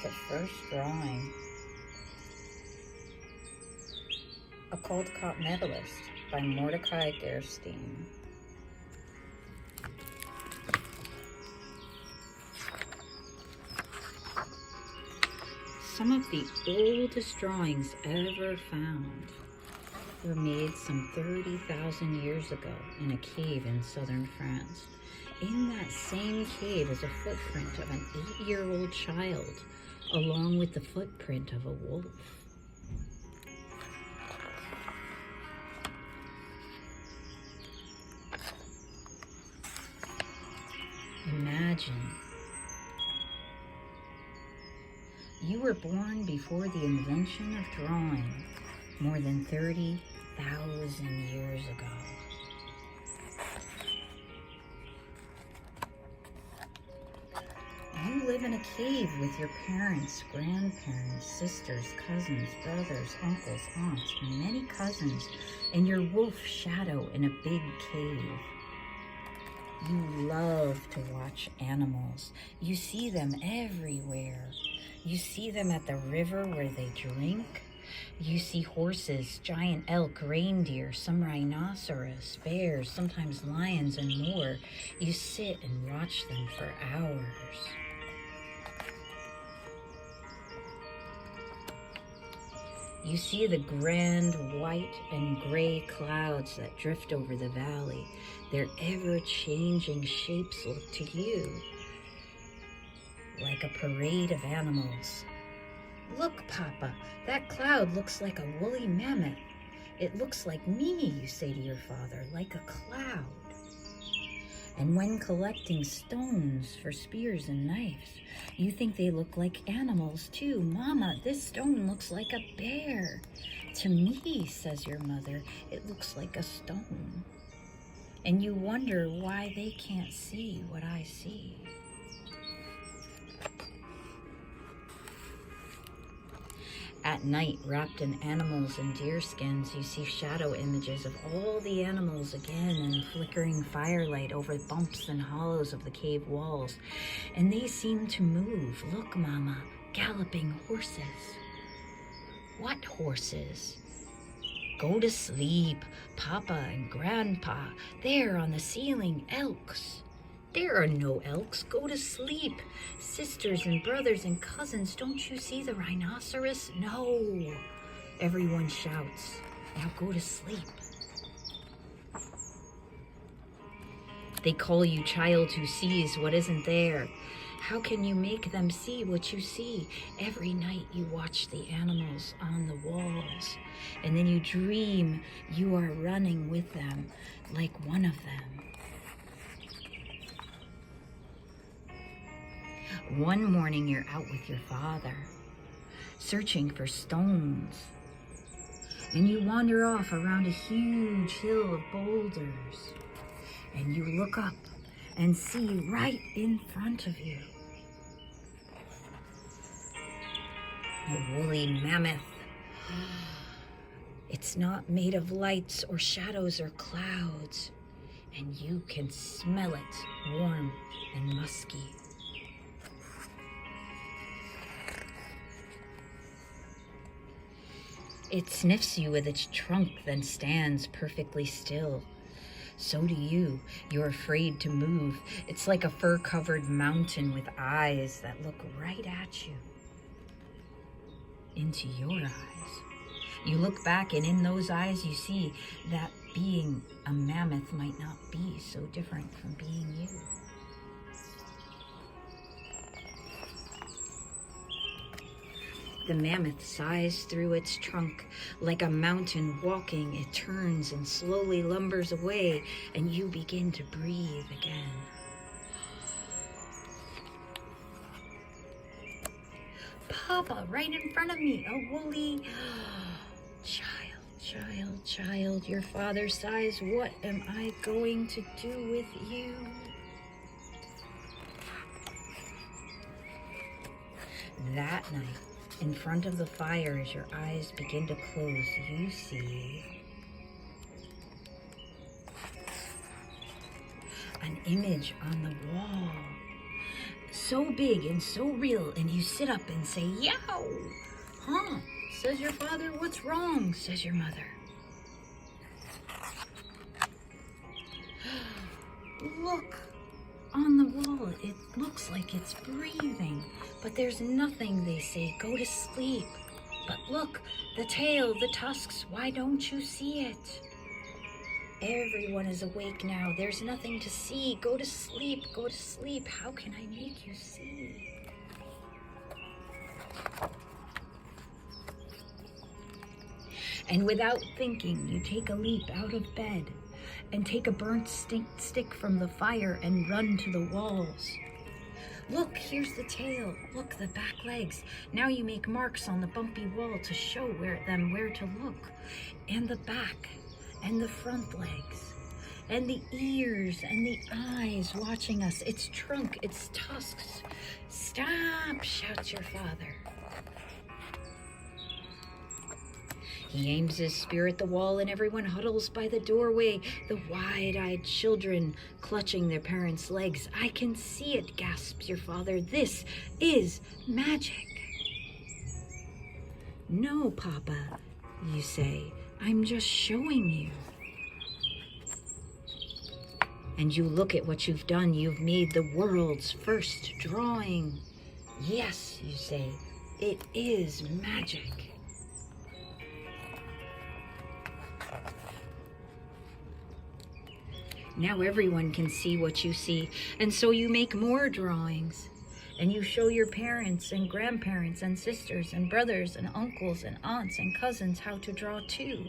The first drawing. A Caldecott medalist by Mordicai Gerstein. Some of the oldest drawings ever found were made some 30,000 years ago in a cave in southern France. In that same cave is a footprint of an 8-year-old child, along with the footprint of a wolf. Imagine you were born before the invention of drawing more than 30,000 years ago. You live in a cave with your parents, grandparents, sisters, cousins, brothers, uncles, aunts, and many cousins, and your wolf Shadow in a big cave. You love to watch animals. You see them everywhere. You see them at the river where they drink. You see horses, giant elk, reindeer, some rhinoceros, bears, sometimes lions, and more. You sit and watch them for hours. You see the grand white and gray clouds that drift over the valley. Their ever-changing shapes look to you like a parade of animals. Look, Papa, that cloud looks like a woolly mammoth. It looks like me, you say to your father, like a cloud. And when collecting stones for spears and knives, you think they look like animals too. Mama, this stone looks like a bear. To me, says your mother, it looks like a stone. And you wonder why they can't see what I see. At night, wrapped in animals and deer skins, you see shadow images of all the animals again in flickering firelight over bumps and hollows of the cave walls. And they seem to move. Look, Mama, galloping horses. What horses? Go to sleep, Papa and Grandpa. There on the ceiling, elks. There are no elks. Go to sleep. Sisters and brothers and cousins, don't you see the rhinoceros? No. Everyone shouts. Now go to sleep. They call you child who sees what isn't there. How can you make them see what you see? Every night you watch the animals on the walls, and then you dream you are running with them, like one of them. One morning you're out with your father, searching for stones, and you wander off around a huge hill of boulders, and you look up and see right in front of you a woolly mammoth. It's not made of lights or shadows or clouds, and you can smell it warm and musky. It sniffs you with its trunk, then stands perfectly still. So do you. You're afraid to move. It's like a fur-covered mountain with eyes that look right at you, into your eyes. You look back, and in those eyes you see that being a mammoth might not be so different from being you. The mammoth sighs through its trunk. Like a mountain walking, it turns and slowly lumbers away, and you begin to breathe again. Papa, right in front of me, a woolly... Child, your father sighs, what am I going to do with you? That night, in front of the fire, as your eyes begin to close, you see an image on the wall. so big and so real, and you sit up and say, "Yow!" "Huh?" says your father. "What's wrong?" says your mother. "Look on the wall. It looks like it's breathing, but there's nothing," they say. "Go to sleep." "But look, the tail, the tusks, why don't you see it?" "Everyone is awake now. There's nothing to see. Go to sleep, go to sleep. How can I make you see?" And without thinking, you take a leap out of bed and take a burnt stick from the fire and run to the walls. "Look, here's the tail. Look, the back legs." Now you make marks on the bumpy wall to show them where to look. And the back, and the front legs, and the ears, and the eyes watching us. Its trunk, its tusks. "Stop!" shouts your father. He aims his spear at the wall, and everyone huddles by the doorway, the wide-eyed children clutching their parents' legs. "I can see it," gasps your father. "This is magic." "No, Papa," you say. "I'm just showing you." And you look at what you've done. You've made the world's first drawing. "Yes," you say, "it is magic." Now everyone can see what you see, and so you make more drawings. And you show your parents and grandparents and sisters and brothers and uncles and aunts and cousins how to draw too.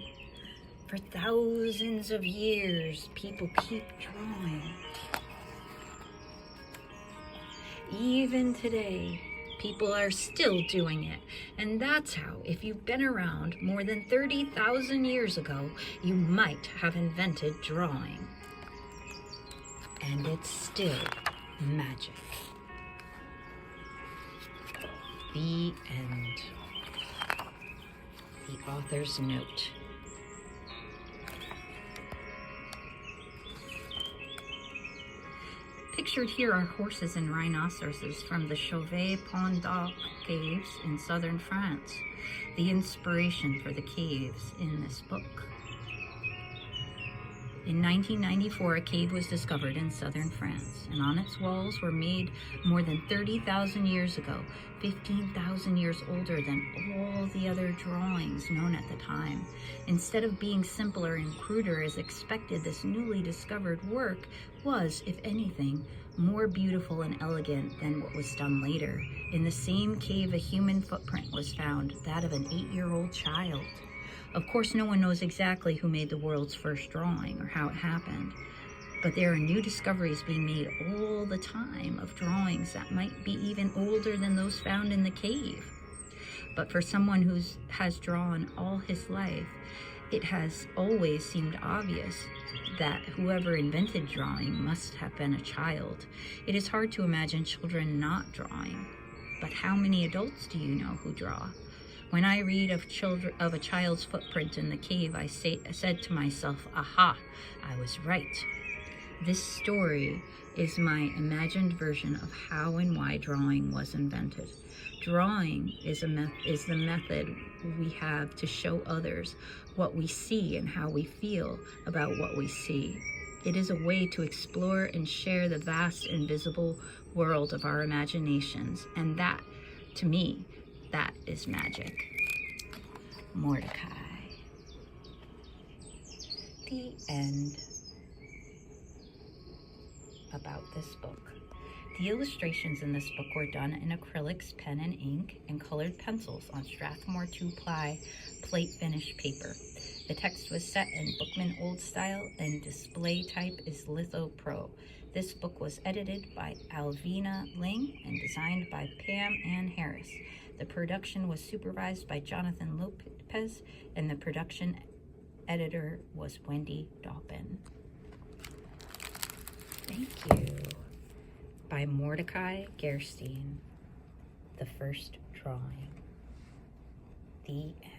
For thousands of years, people keep drawing. Even today, people are still doing it. And that's how, if you've been around more than 30,000 years ago, you might have invented drawing. And it's still magic. The end. The author's note. Pictured here are horses and rhinoceroses from the Chauvet-Pont-d'Arc caves in southern France, the inspiration for the caves in this book. In 1994, a cave was discovered in southern France, and on its walls were made more than 30,000 years ago, 15,000 years older than all the other drawings known at the time. Instead of being simpler and cruder as expected, this newly discovered work was, if anything, more beautiful and elegant than what was done later. In the same cave, a human footprint was found, that of an 8-year-old child. Of course, no one knows exactly who made the world's first drawing or how it happened, but there are new discoveries being made all the time of drawings that might be even older than those found in the cave. But for someone who has drawn all his life, it has always seemed obvious that whoever invented drawing must have been a child. It is hard to imagine children not drawing, but how many adults do you know who draw? When I read of a child's footprint in the cave, I said to myself, "Aha, I was right." This story is my imagined version of how and why drawing was invented. Drawing is the method we have to show others what we see and how we feel about what we see. It is a way to explore and share the vast invisible world of our imaginations, and that, to me, that is magic. Mordicai. The end. About this book. The illustrations in this book were done in acrylics, pen and ink, and colored pencils on Strathmore 2-ply plate finish paper. The text was set in Bookman Old Style, and display type is Litho Pro. This book was edited by Alvina Ling and designed by Pam Ann Harris. The production was supervised by Jonathan Lopez, and the production editor was Wendy Doppin. Thank you. By Mordicai Gerstein. The first drawing. The end.